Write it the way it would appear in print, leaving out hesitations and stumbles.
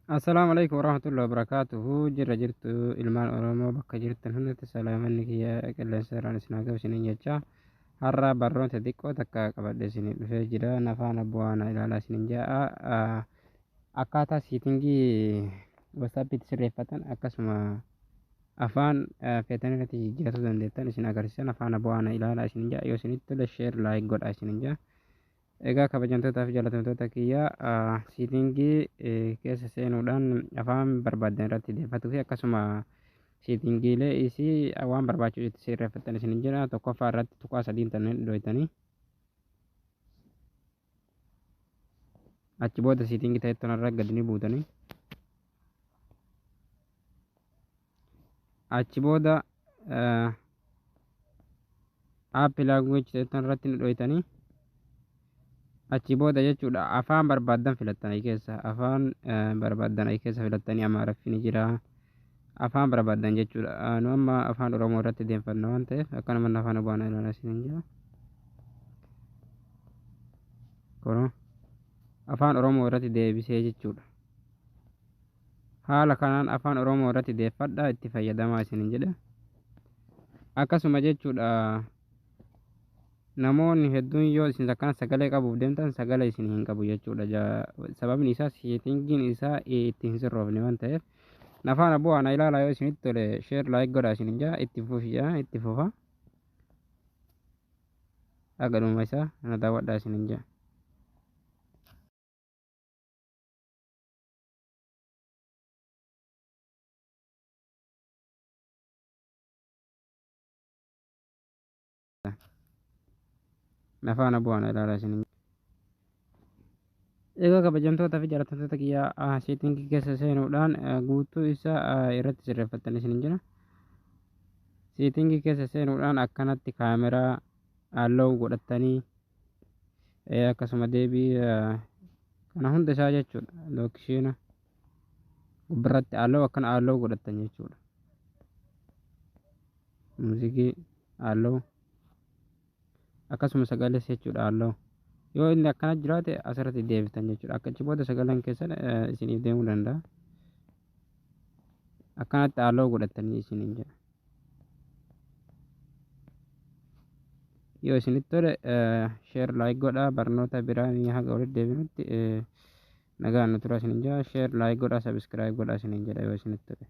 Assalamualaikum warahmatullahi wabarakatuh. Jirra jirtu ilmaan Oromoo bakka jirtan hundatti salaamanni kiyya qilleensarraan isin haa ga'u isiniin jecha har'a barnoota xiqqoo takka qabadhe isin dhufee jira. Afaan bu'aana ilaalaa isiniin ja'a. Akkaataa siitingii WhatsAppitti sirreeffatan akkasuma afaan feetan irratti jijjiirratuu dandeettan isin agarsiisan afaan bu'aana ilaalaa isiniin ja'a. Yoo isinitti tole sheer laayik godhaa isiniin ja'a. Egaa kabajamtootaa fi jaalatamtoota kiyyaa siitingii keessa seenuudhaan afaan barbaadan irratti deeffatuu fi akkasuma siitingiilee isii waan barbaachisu itti sirreeffattan isin jira. Tokkoffaa irratti tuqaa sadiin tanneen dhoytanii achi booda siitingii ta'e tonarra gadi ni buutanii achi booda aappii laanguweej ta'e tonarratti ni dhoytanii achi booda jechuudha afaan barbaadan filattanii keessa afaan barbaadan keessa filattanii amaaraffi ni jira afaan barbaadan jechuudha nu amma afaan oromoo irratti deemfanna waan ta'eef akkanuma afaan bu'aana ilaalaa isiniin jira kono afaan oromoo irratti deebisee jechuudha haala kanaan afaan oromoo irratti deeffadha itti fayyadamaa isiniin jedha akkasuma jechuudha namoonni hedduun yoo isin akkana sagalee qabuuf deemtan sagalee isin hin qabu jechuudha sababni isaa siitingiin isaa itti hin sirroofne waan ta'eef afaan bu'aana ilaalaa yoo isinitti tole sheer laayik godhaa isiniin jaa itti fufiyaa itti fufa agaduma isaa na daawwadhaa isiniin jaa afaan bu'aana ilaalaa isiniin egaa kabajamtoota fi jaalatamtoota kiyyaa siitingii keessa seenuudhaan guutuu isaa irratti sirreeffattan isiniin jira siitingii keessa seenuudhaan akkanatti kaameraa halluu godhattanii akkasuma deebii kana hunda isaa jechuudha lookeeshina gubbarratti halluu akkana halluu godhattan jechuudha muuziqii halluu akkasuma sagalee jechuudha halluu yoo inni akkana jiraate asirratti deebitan jechuudha akkachi booda sagaleen keessan isiniif deemuu danda'a akkanatti halluu godhattanii isiniin jira yoo isinitti tole sheer laayik godhaa barnoota biraa ni haga walitti deebinutti nagaan nu tura isiniin jira sheer laayik godhaa sabiskiraayib godhaa isiniin jedha yoo isinitti tole